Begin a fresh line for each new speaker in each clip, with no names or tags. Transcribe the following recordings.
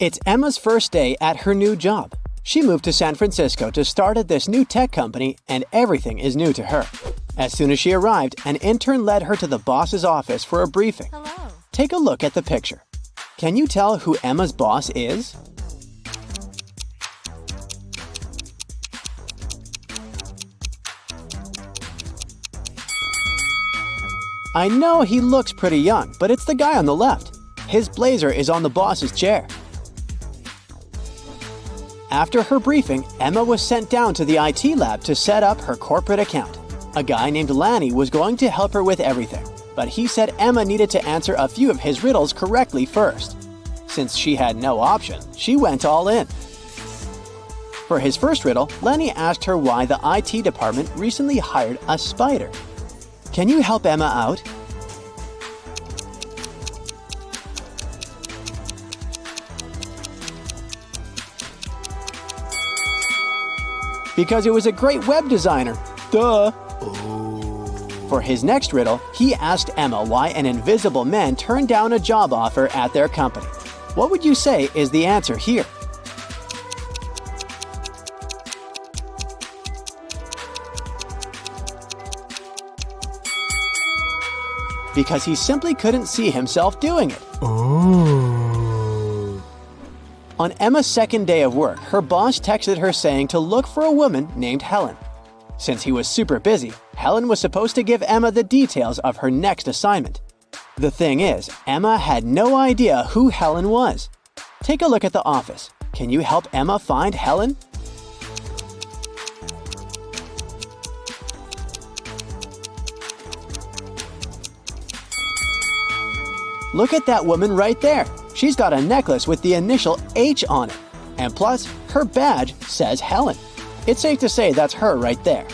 It's Emma's first day at her new job. She moved to San Francisco to start at this new tech company, and everything is new to her. As soon as she arrived, an intern led her to the boss's office for a briefing.
Hello.
Take a look at the picture. Can you tell who Emma's boss is? I know he looks pretty young, but it's the guy on the left. His blazer is on the boss's chair. After her briefing, Emma was sent down to the IT lab to set up her corporate account. A guy named Lanny was going to help her with everything, but he said Emma needed to answer a few of his riddles correctly first. Since she had no option, she went all in. For his first riddle, Lanny asked her why the IT department recently hired a spider. Can you help Emma out? Because it was a great web designer. Duh! For his next riddle, he asked Emma why an invisible man turned down a job offer at their company. What would you say is the answer here? Because he simply couldn't see himself doing it. On Emma's second day of work, her boss texted her saying to look for a woman named Helen. Since he was super busy, Helen was supposed to give Emma the details of her next assignment. The thing is, Emma had no idea who Helen was. Take a look at the office. Can you help Emma find Helen? Look at that woman right there. She's got a necklace with the initial H on it. And plus, her badge says Helen. It's safe to say that's her right there.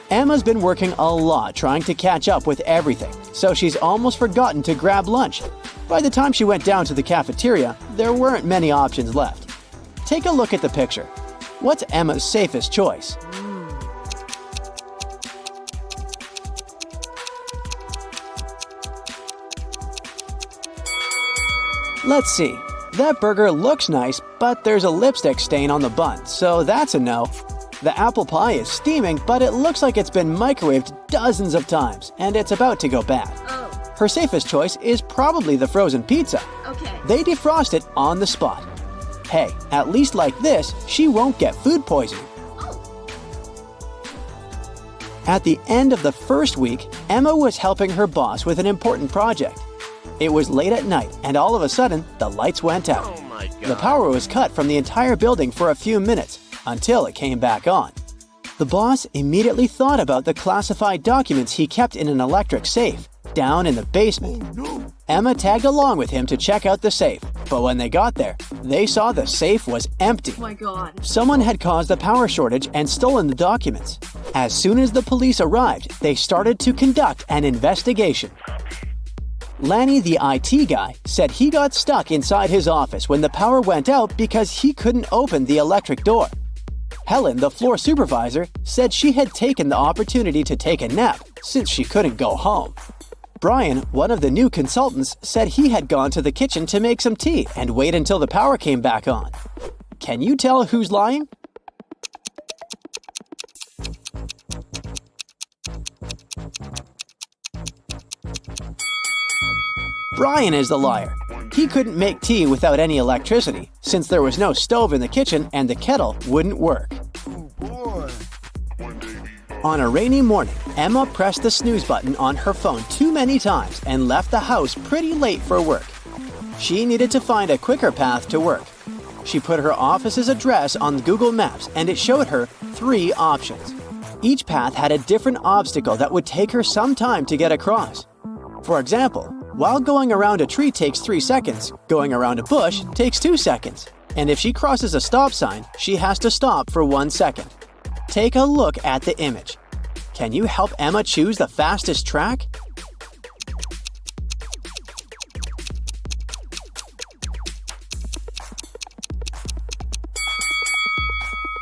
Emma's been working a lot trying to catch up with everything, so she's almost forgotten to grab lunch. By the time she went down to the cafeteria, there weren't many options left. Take a look at the picture. What's Emma's safest choice? Let's see. That burger looks nice, but there's a lipstick stain on the bun, so that's a no. The apple pie is steaming, but it looks like it's been microwaved dozens of times, and it's about to go bad.
Oh.
Her safest choice is probably the frozen pizza.
Okay.
They defrost it on the spot. Hey, at least like this, she won't get food poisoning.
Oh.
At the end of the first week, Emma was helping her boss with an important project. It was late at night, and all of a sudden, the lights went out.
Oh my God.
The power was cut from the entire building for a few minutes, until it came back on. The boss immediately thought about the classified documents he kept in an electric safe, down in the basement.
Oh, no.
Emma tagged along with him to check out the safe, but when they got there, they saw the safe was empty.
Oh my God.
Someone had caused a power shortage and stolen the documents. As soon as the police arrived, they started to conduct an investigation. Lanny, the IT guy, said he got stuck inside his office when the power went out because he couldn't open the electric door. Helen, the floor supervisor, said she had taken the opportunity to take a nap since she couldn't go home. Brian, one of the new consultants, said he had gone to the kitchen to make some tea and wait until the power came back on. Can you tell who's lying? Brian is the liar. He couldn't make tea without any electricity, since there was no stove in the kitchen and the kettle wouldn't work.
Oh boy.
On a rainy morning, Emma pressed the snooze button on her phone too many times and left the house pretty late for work. She needed to find a quicker path to work. She put her office's address on Google Maps and it showed her 3 options. Each path had a different obstacle that would take her some time to get across. For example, while going around a tree takes 3 seconds, going around a bush takes 2 seconds. And if she crosses a stop sign, she has to stop for 1 second. Take a look at the image. Can you help Emma choose the fastest track?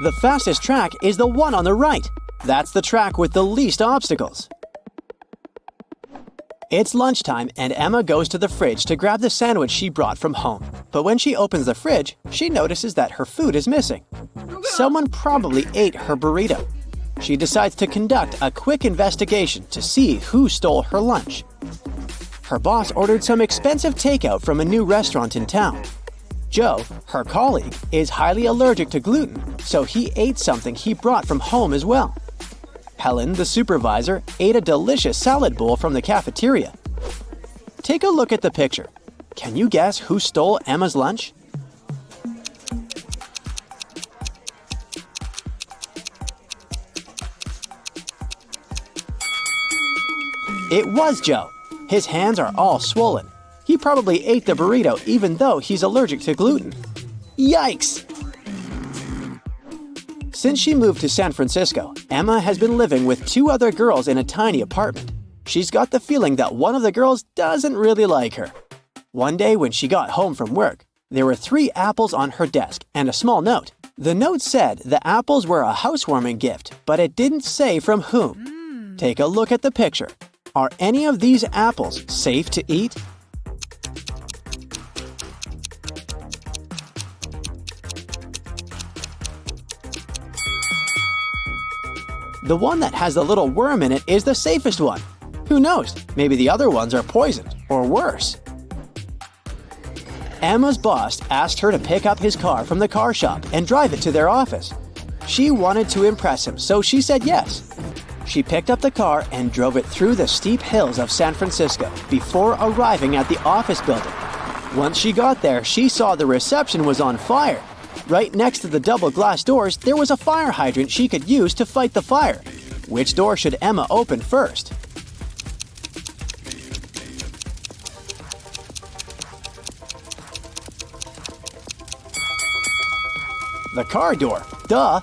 The fastest track is the one on the right. That's the track with the least obstacles. It's lunchtime and Emma goes to the fridge to grab the sandwich she brought from home. But when she opens the fridge, she notices that her food is missing. Someone probably ate her burrito. She decides to conduct a quick investigation to see who stole her lunch. Her boss ordered some expensive takeout from a new restaurant in town. Joe, her colleague, is highly allergic to gluten, so he ate something he brought from home as well. Helen, the supervisor, ate a delicious salad bowl from the cafeteria. Take a look at the picture. Can you guess who stole Emma's lunch? It was Joe. His hands are all swollen. He probably ate the burrito even though he's allergic to gluten. Yikes! Since she moved to San Francisco, Emma has been living with 2 other girls in a tiny apartment. She's got the feeling that one of the girls doesn't really like her. One day when she got home from work, there were 3 apples on her desk and a small note. The note said the apples were a housewarming gift, but it didn't say from whom. Take a look at the picture. Are any of these apples safe to eat? The one that has the little worm in it is the safest one. Who knows? Maybe the other ones are poisoned, or worse. Emma's boss asked her to pick up his car from the car shop and drive it to their office. She wanted to impress him, so she said yes. She picked up the car and drove it through the steep hills of San Francisco before arriving at the office building. Once she got there, she saw the reception was on fire. Right next to the double glass doors, there was a fire hydrant she could use to fight the fire. Which door should Emma open first? The car door. Duh!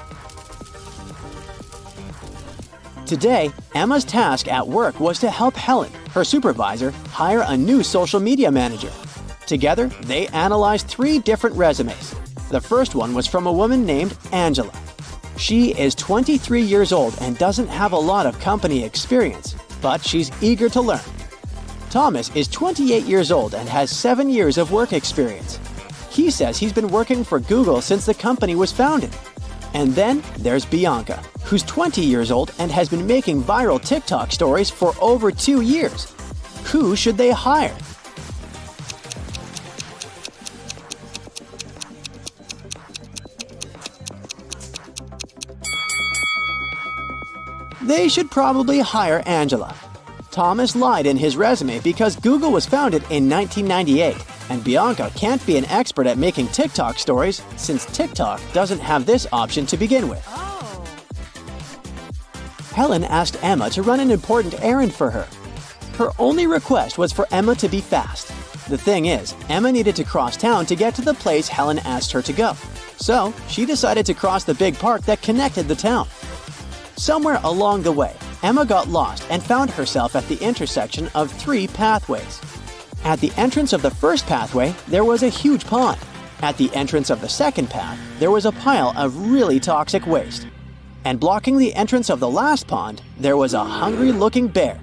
Today, Emma's task at work was to help Helen, her supervisor, hire a new social media manager. Together, they analyzed 3 different resumes. The first one was from a woman named Angela. She is 23 years old and doesn't have a lot of company experience, but she's eager to learn. Thomas is 28 years old and has 7 years of work experience. He says he's been working for Google since the company was founded. And then there's Bianca, who's 20 years old and has been making viral TikTok stories for over 2 years. Who should they hire? They should probably hire Angela. Thomas lied in his resume because Google was founded in 1998, and Bianca can't be an expert at making TikTok stories since TikTok doesn't have this option to begin with. Helen asked Emma to run an important errand for her. Her only request was for Emma to be fast. The thing is, Emma needed to cross town to get to the place Helen asked her to go. So, she decided to cross the big park that connected the town. Somewhere along the way, Emma got lost and found herself at the intersection of 3 pathways. At the entrance of the first pathway, there was a huge pond. At the entrance of the second path, there was a pile of really toxic waste. And blocking the entrance of the last pond, there was a hungry-looking bear.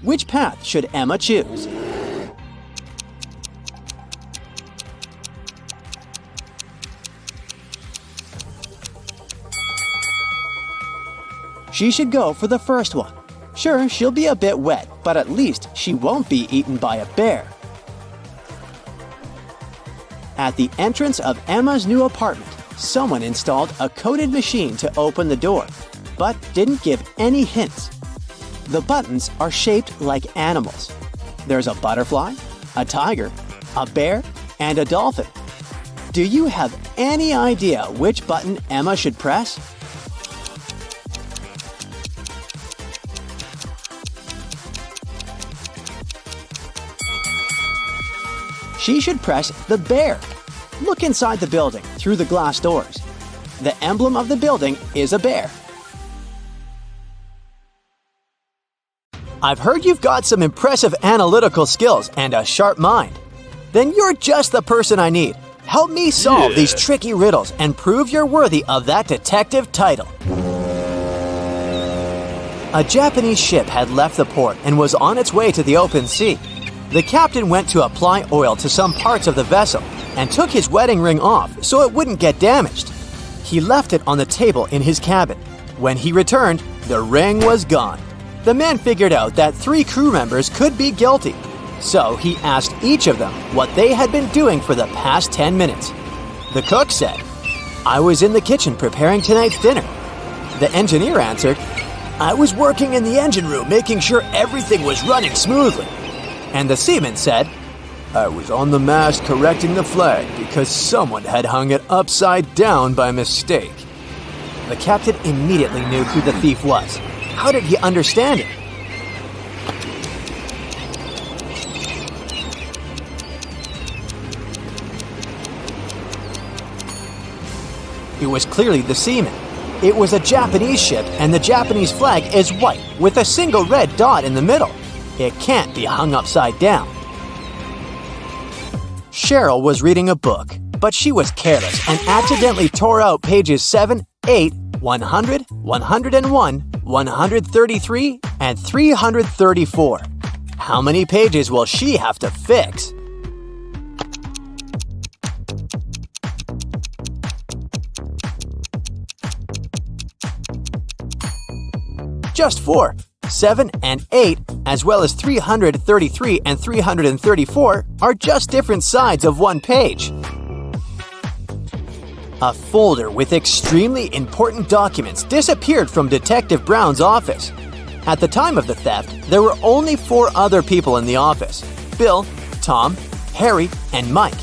Which path should Emma choose? She should go for the first one. Sure, she'll be a bit wet, but at least she won't be eaten by a bear. At the entrance of Emma's new apartment, someone installed a coded machine to open the door, but didn't give any hints. The buttons are shaped like animals. There's a butterfly, a tiger, a bear, and a dolphin. Do you have any idea which button Emma should press? She should press the bear. Look inside the building through the glass doors. The emblem of the building is a bear. I've heard you've got some impressive analytical skills and a sharp mind. Then you're just the person I need. Help me solve these tricky riddles and prove you're worthy of that detective title. A Japanese ship had left the port and was on its way to the open sea. The captain went to apply oil to some parts of the vessel and took his wedding ring off so it wouldn't get damaged. He left it on the table in his cabin. When he returned, the ring was gone. The man figured out that 3 crew members could be guilty, so he asked each of them what they had been doing for the past 10 minutes. The cook said, "I was in the kitchen preparing tonight's dinner." The engineer answered, "I was working in the engine room making sure everything was running smoothly." And the seaman said, "I was on the mast correcting the flag because someone had hung it upside down by mistake." The captain immediately knew who the thief was. How did he understand it? It was clearly the seaman. It was a Japanese ship, and the Japanese flag is white with a single red dot in the middle. It can't be hung upside down. Cheryl was reading a book, but she was careless and accidentally tore out pages 7, 8, 100, 101, 133, and 334. How many pages will she have to fix? Just 4. 7 and 8, as well as 333 and 334, are just different sides of one page. A folder with extremely important documents disappeared from Detective Brown's office. At the time of the theft, there were only 4 other people in the office: Bill, Tom, Harry, and Mike.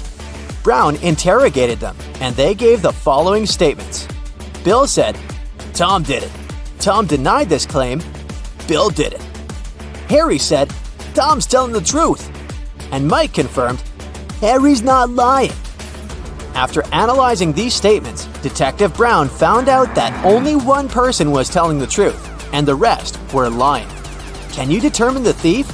Brown interrogated them, and they gave the following statements. Bill said, "Tom did it." Tom denied this claim. Bill did it. Harry said, "Tom's telling the truth." And Mike confirmed, "Harry's not lying." After analyzing these statements, Detective Brown found out that only one person was telling the truth, and the rest were lying. Can you determine the thief?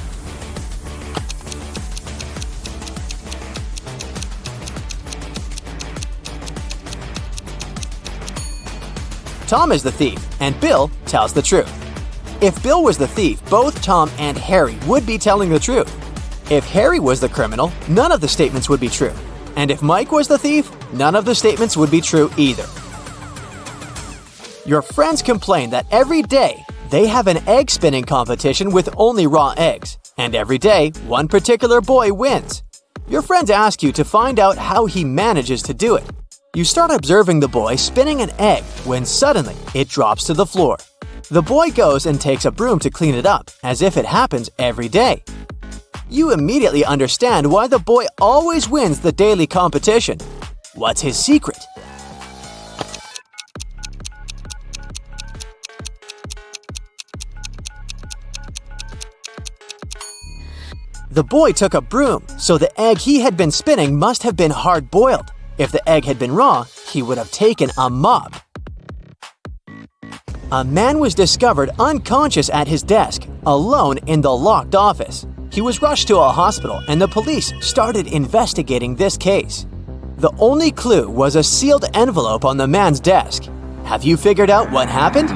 Tom is the thief, and Bill tells the truth. If Bill was the thief, both Tom and Harry would be telling the truth. If Harry was the criminal, none of the statements would be true. And if Mike was the thief, none of the statements would be true either. Your friends complain that every day they have an egg spinning competition with only raw eggs, and every day one particular boy wins. Your friends ask you to find out how he manages to do it. You start observing the boy spinning an egg when suddenly it drops to the floor. The boy goes and takes a broom to clean it up, as if it happens every day. You immediately understand why the boy always wins the daily competition. What's his secret? The boy took a broom, so the egg he had been spinning must have been hard-boiled. If the egg had been raw, he would have taken a mop. A man was discovered unconscious at his desk, alone in the locked office. He was rushed to a hospital, and the police started investigating this case. The only clue was a sealed envelope on the man's desk. Have you figured out what happened?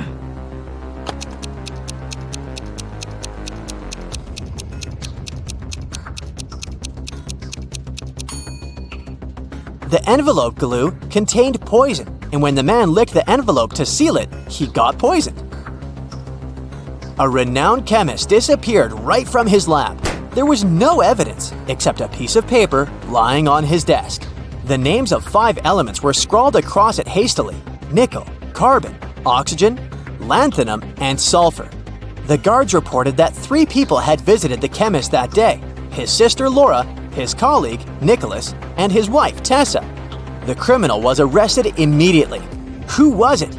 The envelope glue contained poison, and when the man licked the envelope to seal it, he got poisoned. A renowned chemist disappeared right from his lab. There was no evidence except a piece of paper lying on his desk. The names of 5 elements were scrawled across it hastily: nickel, carbon, oxygen, lanthanum, and sulfur. The guards reported that 3 people had visited the chemist that day: his sister Laura, his colleague Nicholas, and his wife Tessa. The criminal was arrested immediately. Who was it?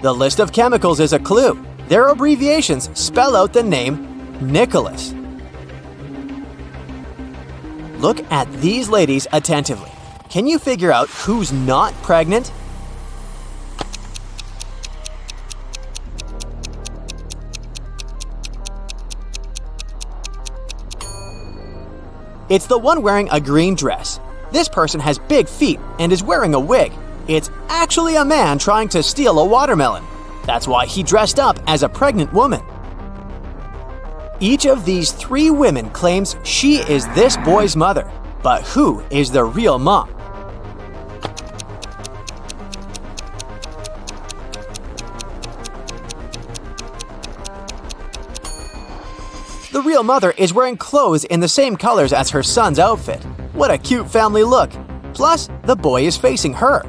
The list of chemicals is a clue. Their abbreviations spell out the name Nicholas. Look at these ladies attentively. Can you figure out who's not pregnant? It's the one wearing a green dress. This person has big feet and is wearing a wig. It's actually a man trying to steal a watermelon. That's why he dressed up as a pregnant woman. Each of these 3 women claims she is this boy's mother. But who is the real mom? The real mother is wearing clothes in the same colors as her son's outfit. What a cute family look! Plus, the boy is facing her.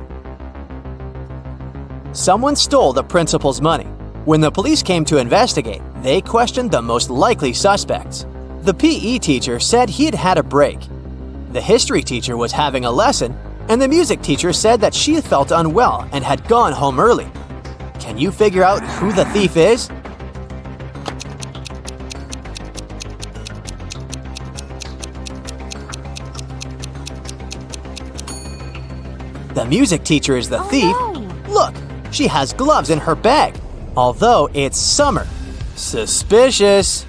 Someone stole the principal's money. When the police came to investigate, they questioned the most likely suspects. The PE teacher said he had had a break. The history teacher was having a lesson, and the music teacher said that she felt unwell and had gone home early. Can you figure out who the thief is? The music teacher is the thief.
No.
Look, she has gloves in her bag, although it's summer. Suspicious.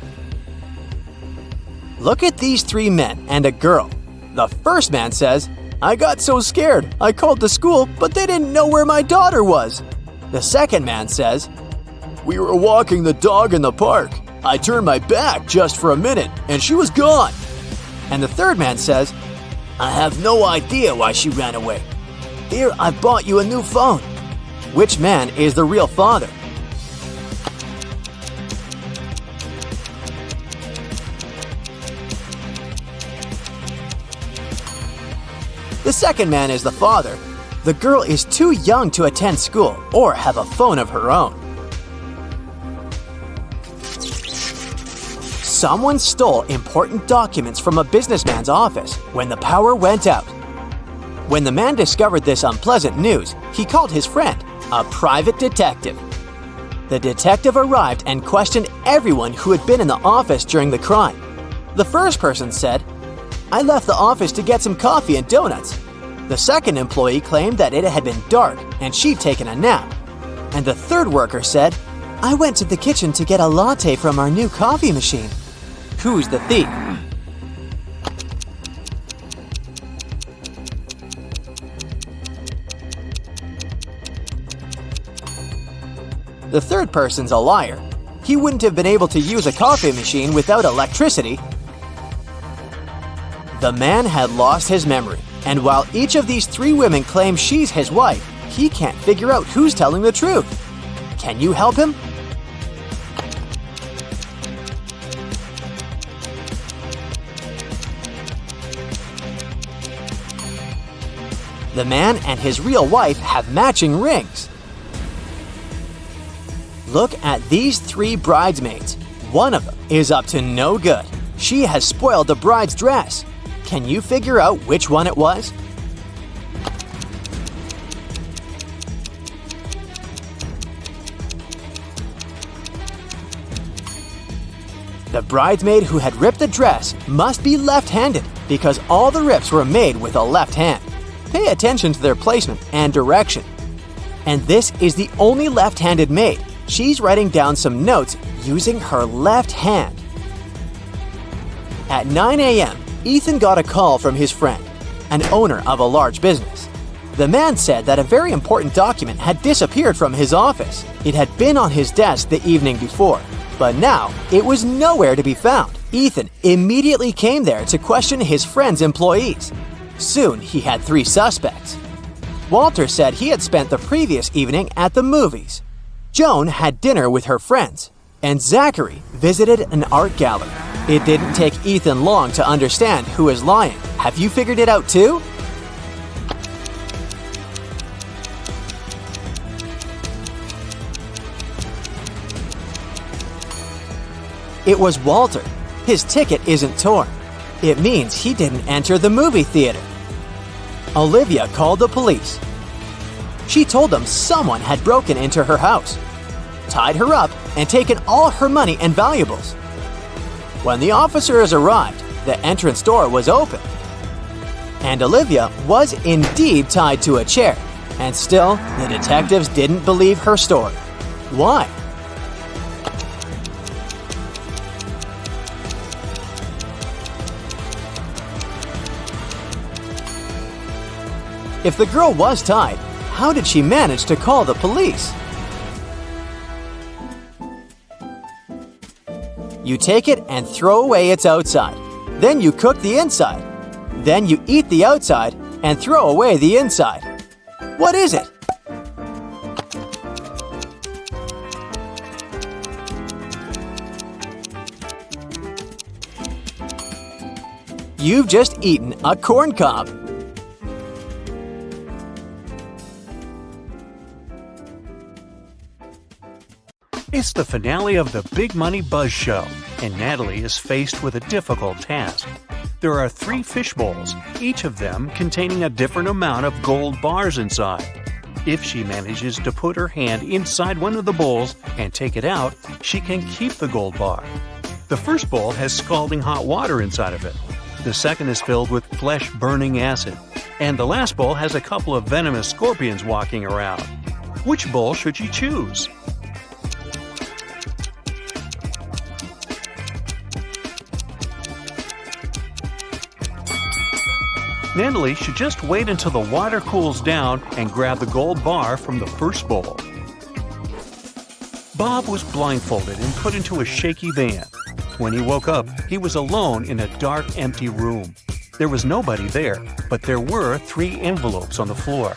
Look at these 3 men and a girl. The first man says, "I got so scared, I called the school, but they didn't know where my daughter was." The second man says, "We were walking the dog in the park. I turned my back just for a minute, and she was gone." And the third man says, "I have no idea why she ran away. Here, I bought you a new phone." Which man is the real father? The second man is the father. The girl is too young to attend school or have a phone of her own. Someone stole important documents from a businessman's office when the power went out. When the man discovered this unpleasant news, he called his friend, a private detective. The detective arrived and questioned everyone who had been in the office during the crime. The first person said, "I left the office to get some coffee and donuts." The second employee claimed that it had been dark and she'd taken a nap. And the third worker said, "I went to the kitchen to get a latte from our new coffee machine." Who's the thief? The third person's a liar. He wouldn't have been able to use a coffee machine without electricity. The man had lost his memory, and while each of these 3 women claim she's his wife, he can't figure out who's telling the truth. Can you help him? The man and his real wife have matching rings. Look at these 3 bridesmaids. One of them is up to no good. She has spoiled the bride's dress. Can you figure out which one it was? The bridesmaid who had ripped the dress must be left-handed because all the rips were made with a left hand. Pay attention to their placement and direction. And this is the only left-handed maid. She's writing down some notes using her left hand. At 9 a.m., Ethan got a call from his friend, an owner of a large business. The man said that a very important document had disappeared from his office. It had been on his desk the evening before, but now it was nowhere to be found. Ethan immediately came there to question his friend's employees. Soon he had 3 suspects. Walter said he had spent the previous evening at the movies. Joan had dinner with her friends, and Zachary visited an art gallery. It didn't take Ethan long to understand who is lying. Have you figured it out too? It was Walter. His ticket isn't torn. It means he didn't enter the movie theater. Olivia called the police. She told them someone had broken into her house, tied her up, and taken all her money and valuables. When the officers arrived, the entrance door was open. And Olivia was indeed tied to a chair. And still, the detectives didn't believe her story. Why? If the girl was tied, how did she manage to call the police? You take it and throw away its outside. Then you cook the inside. Then you eat the outside and throw away the inside. What is it? You've just eaten a corn cob.
It's the finale of the Big Money Buzz Show, and Natalie is faced with a difficult task. There are 3 fish bowls, each of them containing a different amount of gold bars inside. If she manages to put her hand inside one of the bowls and take it out, she can keep the gold bar. The first bowl has scalding hot water inside of it. The second is filled with flesh-burning acid. And the last bowl has a couple of venomous scorpions walking around. Which bowl should you choose? Natalie should just wait until the water cools down and grab the gold bar from the first bowl. Bob was blindfolded and put into a shaky van. When he woke up, he was alone in a dark, empty room. There was nobody there, but there were 3 envelopes on the floor.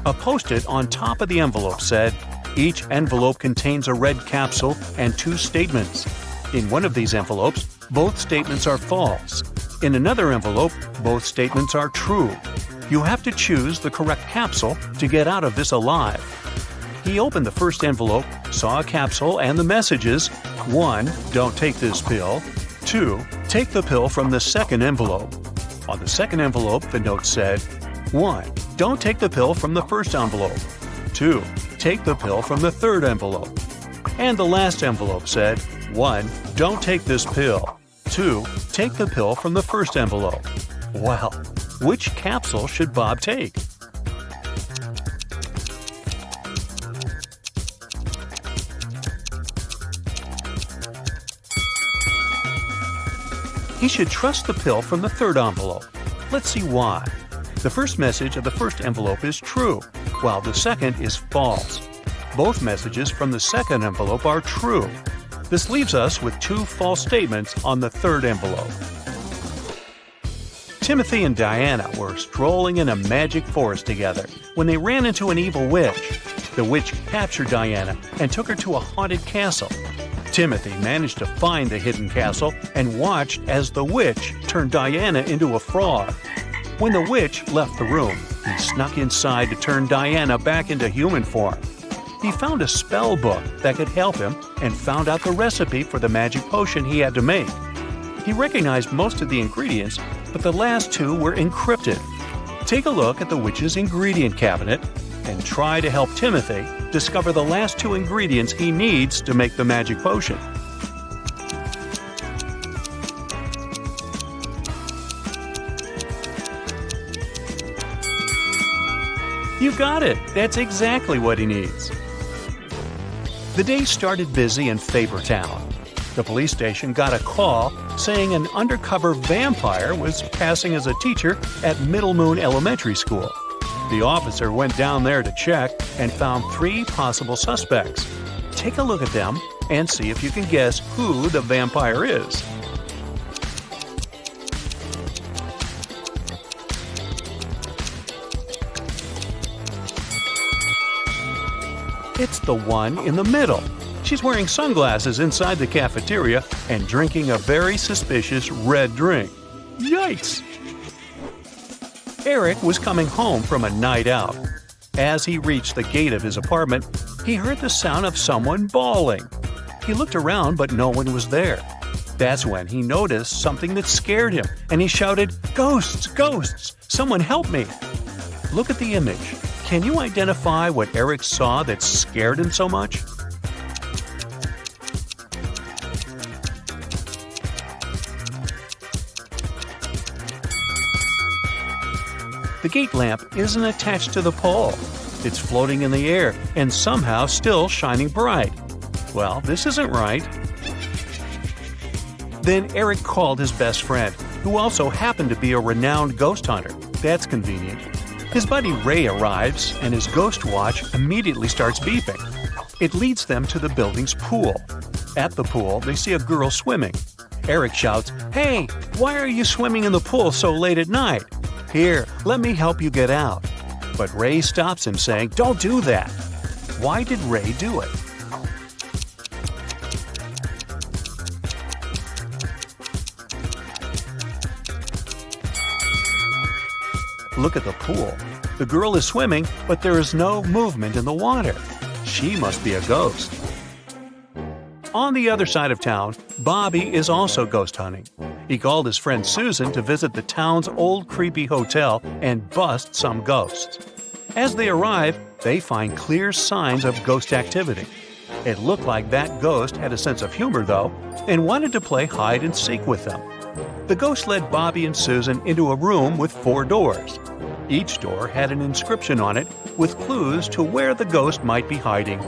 A Post-it on top of the envelope said, "Each envelope contains a red capsule and 2 statements. In one of these envelopes, both statements are false. In another envelope, both statements are true. You have to choose the correct capsule to get out of this alive." He opened the first envelope, saw a capsule and the messages: 1. Don't take this pill. 2. Take the pill from the second envelope. On the second envelope, the note said: 1. Don't take the pill from the first envelope. 2. Take the pill from the third envelope. And the last envelope said: 1. Don't take this pill. 2. Take the pill from the first envelope. Well, which capsule should Bob take? He should trust the pill from the third envelope. Let's see why. The first message of the first envelope is true, while the second is false. Both messages from the second envelope are true. This leaves us with 2 false statements on the third envelope. Timothy and Diana were strolling in a magic forest together when they ran into an evil witch. The witch captured Diana and took her to a haunted castle. Timothy managed to find the hidden castle and watched as the witch turned Diana into a frog. When the witch left the room, he snuck inside to turn Diana back into human form. He found a spell book that could help him and found out the recipe for the magic potion he had to make. He recognized most of the ingredients, but the last 2 were encrypted. Take a look at the witch's ingredient cabinet and try to help Timothy discover the last 2 ingredients he needs to make the magic potion. You got it! That's exactly what he needs. The day started busy in Fabertown. The police station got a call saying an undercover vampire was passing as a teacher at Middle Moon Elementary School. The officer went down there to check and found 3 possible suspects. Take a look at them and see if you can guess who the vampire is. It's the one in the middle. She's wearing sunglasses inside the cafeteria and drinking a very suspicious red drink. Yikes! Eric was coming home from a night out. As he reached the gate of his apartment, he heard the sound of someone bawling. He looked around, but no one was there. That's when he noticed something that scared him, and he shouted, "Ghosts! Ghosts! Someone help me!" Look at the image. Can you identify what Eric saw that scared him so much? The gate lamp isn't attached to the pole. It's floating in the air and somehow still shining bright. Well, this isn't right. Then Eric called his best friend, who also happened to be a renowned ghost hunter. That's convenient. His buddy Ray arrives, and his ghost watch immediately starts beeping. It leads them to the building's pool. At the pool, they see a girl swimming. Eric shouts, "Hey, why are you swimming in the pool so late at night? Here, let me help you get out." But Ray stops him, saying, "Don't do that." Why did Ray do it? Look at the pool. The girl is swimming, but there is no movement in the water. She must be a ghost. On the other side of town, Bobby is also ghost hunting. He called his friend Susan to visit the town's old creepy hotel and bust some ghosts. As they arrive, they find clear signs of ghost activity. It looked like that ghost had a sense of humor, though, and wanted to play hide and seek with them. The ghost led Bobby and Susan into a room with 4 doors. Each door had an inscription on it with clues to where the ghost might be hiding.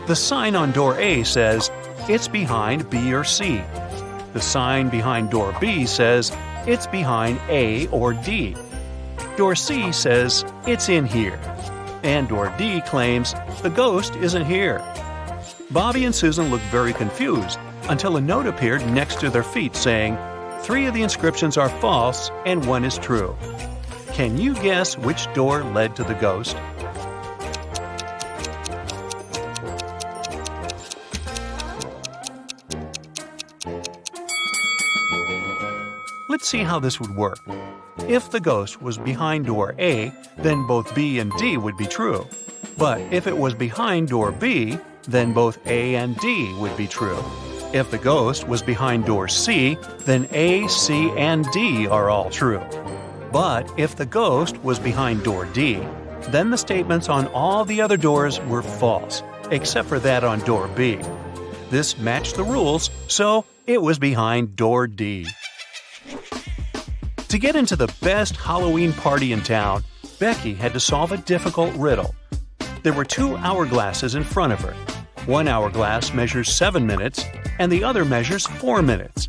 The sign on door A says, "It's behind B or C." The sign behind door B says, "It's behind A or D." Door C says, "It's in here." And door D claims, "The ghost isn't here." Bobby and Susan looked very confused until a note appeared next to their feet saying, "3 of the inscriptions are false and 1 is true." Can you guess which door led to the ghost? Let's see how this would work. If the ghost was behind door A, then both B and D would be true. But if it was behind door B, then both A and D would be true. If the ghost was behind door C, then A, C, and D are all true. But if the ghost was behind door D, then the statements on all the other doors were false, except for that on door B. This matched the rules, so it was behind door D. To get into the best Halloween party in town, Becky had to solve a difficult riddle. There were 2 hourglasses in front of her. One hourglass measures 7 minutes, and the other measures 4 minutes.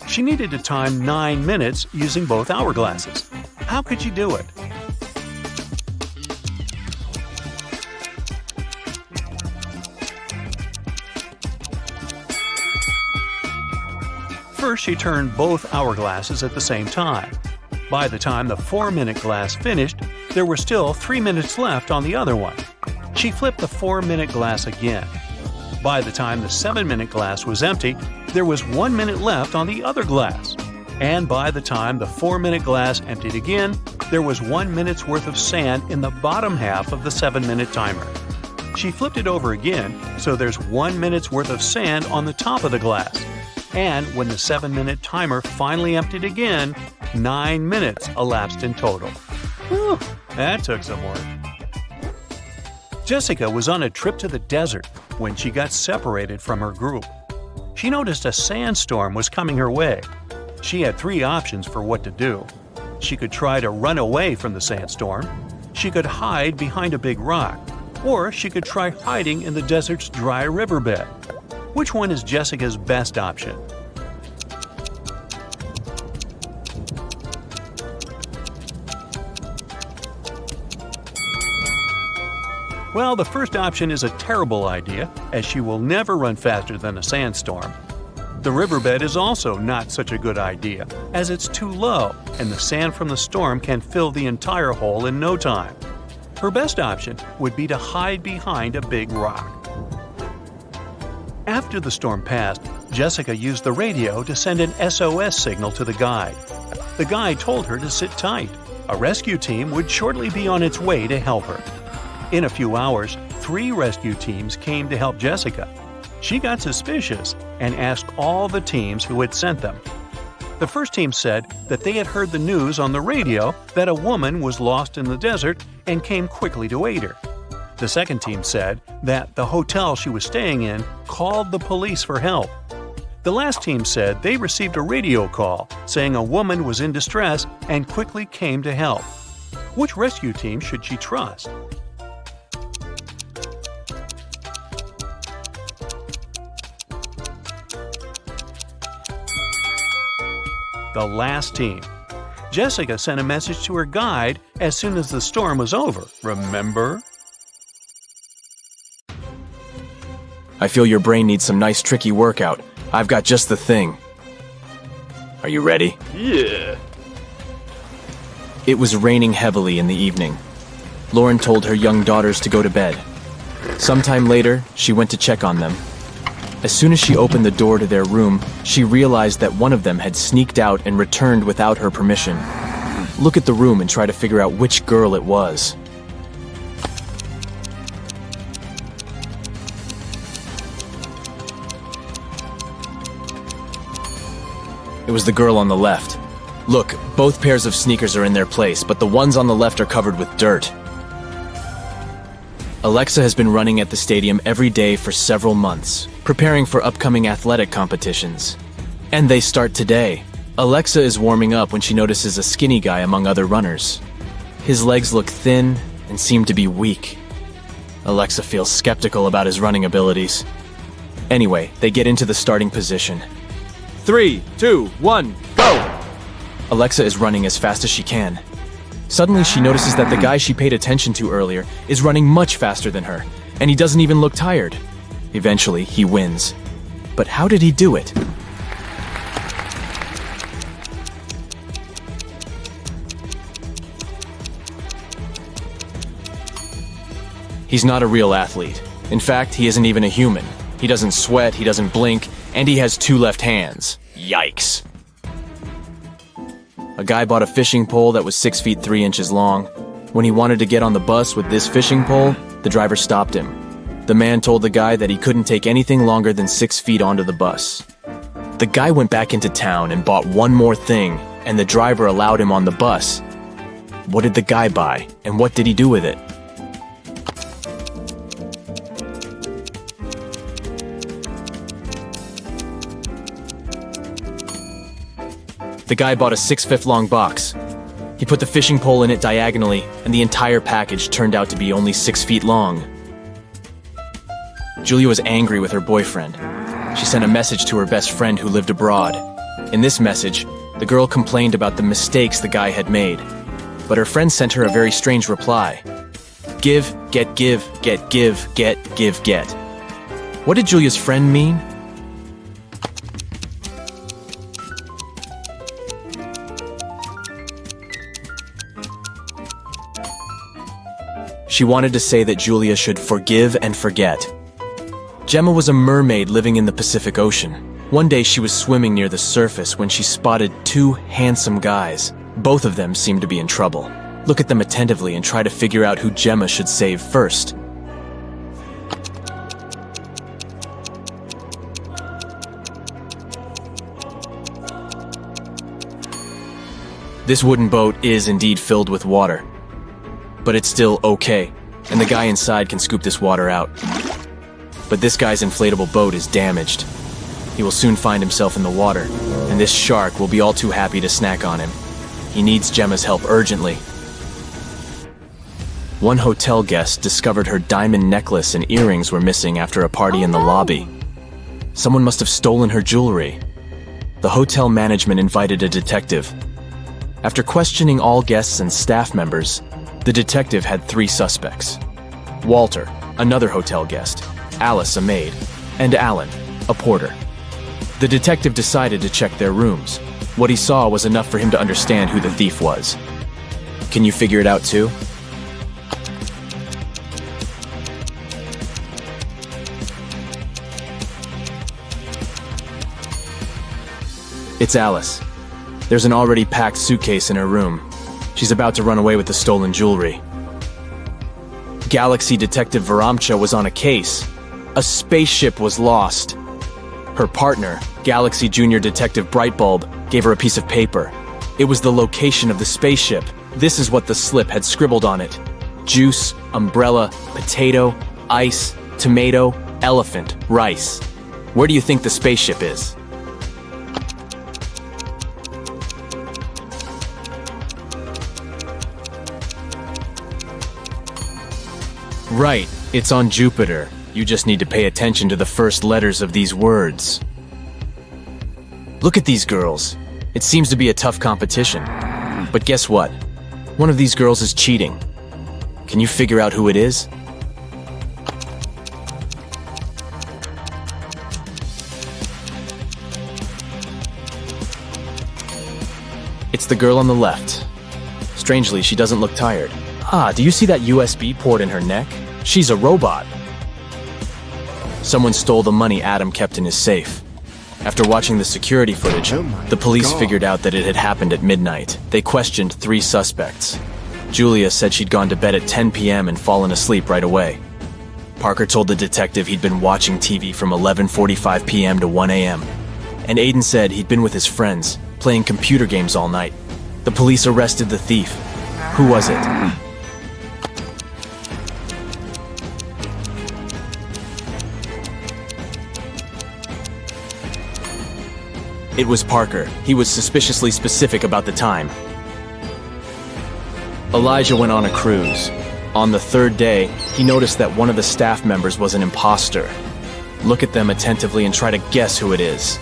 She needed to time 9 minutes using both hourglasses. How could she do it? First, she turned both hourglasses at the same time. By the time the 4-minute glass finished, there were still 3 minutes left on the other one. She flipped the 4-minute glass again. By the time the 7-minute glass was empty, there was 1 minute left on the other glass. And by the time the 4-minute glass emptied again, there was 1 minute's worth of sand in the bottom half of the 7-minute timer. She flipped it over again, so there's 1 minute's worth of sand on the top of the glass. And when the 7-minute timer finally emptied again, 9 minutes elapsed in total. Whew, that took some work. Jessica was on a trip to the desert when she got separated from her group. She noticed a sandstorm was coming her way. She had 3 options for what to do. She could try to run away from the sandstorm, she could hide behind a big rock, or she could try hiding in the desert's dry riverbed. Which one is Jessica's best option? Well, the first option is a terrible idea, as she will never run faster than a sandstorm. The riverbed is also not such a good idea, as it's too low, and the sand from the storm can fill the entire hole in no time. Her best option would be to hide behind a big rock. After the storm passed, Jessica used the radio to send an SOS signal to the guide. The guide told her to sit tight. A rescue team would shortly be on its way to help her. In a few hours, 3 rescue teams came to help Jessica. She got suspicious and asked all the teams who had sent them. The first team said that they had heard the news on the radio that a woman was lost in the desert and came quickly to aid her. The second team said that the hotel she was staying in called the police for help. The last team said they received a radio call saying a woman was in distress and quickly came to help. Which rescue team should she trust? The last team. Jessica sent a message to her guide as soon as the storm was over, remember?
I feel your brain needs some nice tricky workout. I've got just the thing. Are you ready?
Yeah.
It was raining heavily in the evening. Lauren told her young daughters to go to bed. Sometime later, she went to check on them. As soon as she opened the door to their room, she realized that one of them had sneaked out and returned without her permission. Look at the room and try to figure out which girl it was. It was the girl on the left. Look, both pairs of sneakers are in their place, but the ones on the left are covered with dirt. Alexa has been running at the stadium every day for several months, preparing for upcoming athletic competitions. And they start today. Alexa is warming up when she notices a skinny guy among other runners. His legs look thin and seem to be weak. Alexa feels skeptical about his running abilities. Anyway, they get into the starting position. 3, 2, 1, go! Alexa is running as fast as she can. Suddenly, she notices that the guy she paid attention to earlier is running much faster than her, and he doesn't even look tired. Eventually, he wins. But how did he do it? He's not a real athlete. In fact, he isn't even a human. He doesn't sweat, he doesn't blink, and he has 2 left hands. Yikes. A guy bought a fishing pole that was 6 feet 3 inches long. When he wanted to get on the bus with this fishing pole, the driver stopped him. The man told the guy that he couldn't take anything longer than 6 feet onto the bus. The guy went back into town and bought one more thing, and the driver allowed him on the bus. What did the guy buy, and what did he do with it? The guy bought a 6-foot long box. He put the fishing pole in it diagonally, and the entire package turned out to be only 6 feet long. Julia was angry with her boyfriend. She sent a message to her best friend who lived abroad. In this message, the girl complained about the mistakes the guy had made. But her friend sent her a very strange reply. Give, get, give, get, give, get, give, get. What did Julia's friend mean? She wanted to say that Julia should forgive and forget. Gemma was a mermaid living in the Pacific Ocean. One day she was swimming near the surface when she spotted 2 handsome guys. Both of them seemed to be in trouble. Look at them attentively and try to figure out who Gemma should save first. This wooden boat is indeed filled with water. But it's still okay, and the guy inside can scoop this water out. But this guy's inflatable boat is damaged. He will soon find himself in the water, and this shark will be all too happy to snack on him. He needs Gemma's help urgently. One hotel guest discovered her diamond necklace and earrings were missing after a party in the lobby. Someone must have stolen her jewelry. The hotel management invited a detective. After questioning all guests and staff members, the detective had 3 suspects. Walter, another hotel guest, Alice, a maid, and Alan, a porter. The detective decided to check their rooms. What he saw was enough for him to understand who the thief was. Can you figure it out too? It's Alice. There's an already packed suitcase in her room. She's about to run away with the stolen jewelry. Galaxy Detective Varamcha was on a case. A spaceship was lost. Her partner, Galaxy Junior Detective Brightbulb, gave her a piece of paper. It was the location of the spaceship. This is what the slip had scribbled on it. Juice, umbrella, potato, ice, tomato, elephant, rice. Where do you think the spaceship is? Right, it's on Jupiter. You just need to pay attention to the first letters of these words. Look at these girls. It seems to be a tough competition. But guess what? One of these girls is cheating. Can you figure out who it is? It's the girl on the left. Strangely, she doesn't look tired. Ah, do you see that USB port in her neck? She's a robot. Someone stole the money Adam kept in his safe. After watching the security footage, the police figured out that it had happened at midnight. They questioned 3 suspects. Julia said she'd gone to bed at 10 p.m. and fallen asleep right away. Parker told the detective he'd been watching TV from 11:45 p.m. to 1 a.m. And Aiden said he'd been with his friends, playing computer games all night. The police arrested the thief. Who was it? It was Parker. He was suspiciously specific about the time. Elijah went on a cruise. On the 3rd day, he noticed that one of the staff members was an imposter. Look at them attentively and try to guess who it is.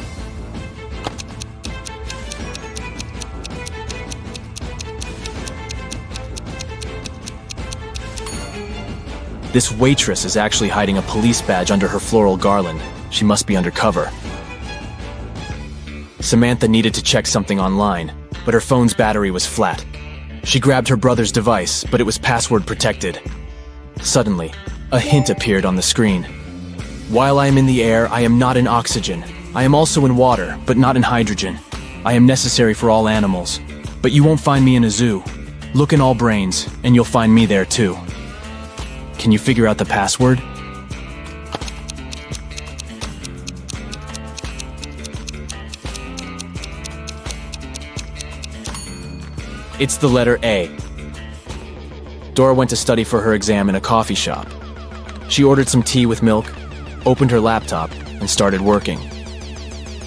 This waitress is actually hiding a police badge under her floral garland. She must be undercover. Samantha needed to check something online, but her phone's battery was flat. She grabbed her brother's device, but it was password protected. Suddenly, a hint appeared on the screen. While I am in the air, I am not in oxygen. I am also in water, but not in hydrogen. I am necessary for all animals, but you won't find me in a zoo. Look in all brains, and you'll find me there too. Can you figure out the password? It's the letter A. Dora went to study for her exam in a coffee shop. She ordered some tea with milk, opened her laptop, and started working.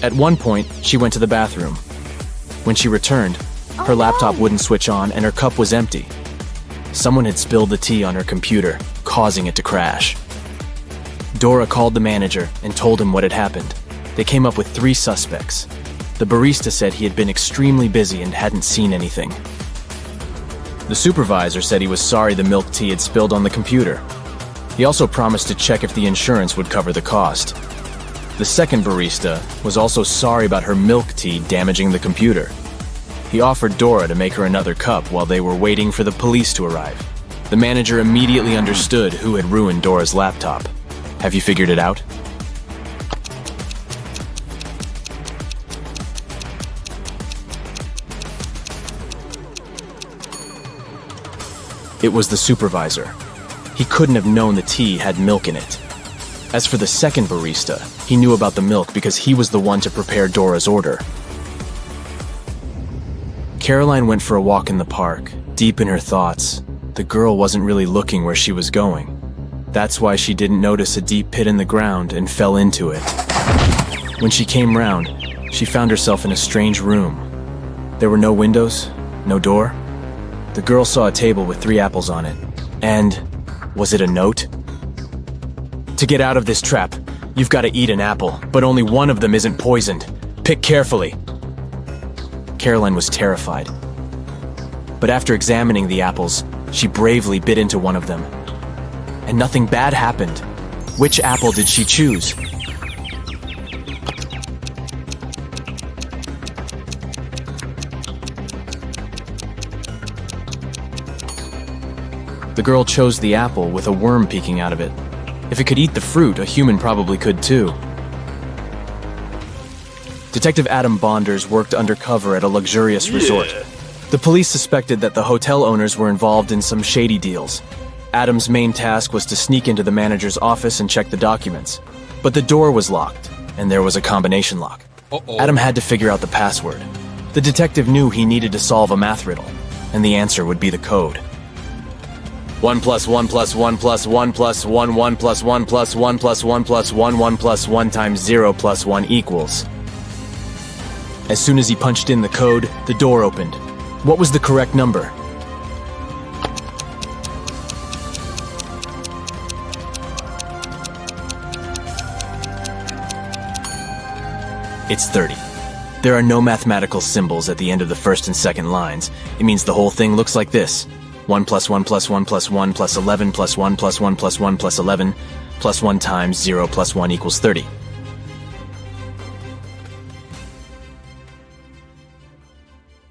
At one point, she went to the bathroom. When she returned, her laptop wouldn't switch on and her cup was empty. Someone had spilled the tea on her computer, causing it to crash. Dora called the manager and told him what had happened. They came up with 3 suspects. The barista said he had been extremely busy and hadn't seen anything. The supervisor said he was sorry the milk tea had spilled on the computer. He also promised to check if the insurance would cover the cost. The second barista was also sorry about her milk tea damaging the computer. He offered Dora to make her another cup while they were waiting for the police to arrive. The manager immediately understood who had ruined Dora's laptop. Have you figured it out? It was the supervisor. He couldn't have known the tea had milk in it. As for the second barista, he knew about the milk because he was the one to prepare Dora's order. Caroline went for a walk in the park, deep in her thoughts. The girl wasn't really looking where she was going. That's why she didn't notice a deep pit in the ground and fell into it. When she came round, she found herself in a strange room. There were no windows, no door. The girl saw a table with 3 apples on it. And was it a note? To get out of this trap, you've got to eat an apple, but only one of them isn't poisoned. Pick carefully. Caroline was terrified. But after examining the apples, she bravely bit into one of them. And nothing bad happened. Which apple did she choose? The girl chose the apple with a worm peeking out of it. If it could eat the fruit, a human probably could too. Detective Adam Bonders worked undercover at a luxurious resort. The police suspected that the hotel owners were involved in some shady deals. Adam's main task was to sneak into the manager's office and check the documents. But the door was locked, and there was a combination lock. Adam had to figure out the password. The detective knew he needed to solve a math riddle, and the answer would be the code. 1 plus 1 plus 1 plus 1 plus 1 1 plus 1 plus 1 plus 1 plus 1 1 plus 1 times 0 plus 1 equals. As soon as he punched in the code, the door opened. What was the correct number? It's 30. There are no mathematical symbols at the end of the first and second lines. It means the whole thing looks like this. 1 plus 1 plus 1 plus 1 plus 11 plus 1 plus 1 plus 1 plus 11 plus 1 times 0 plus 1 equals 30.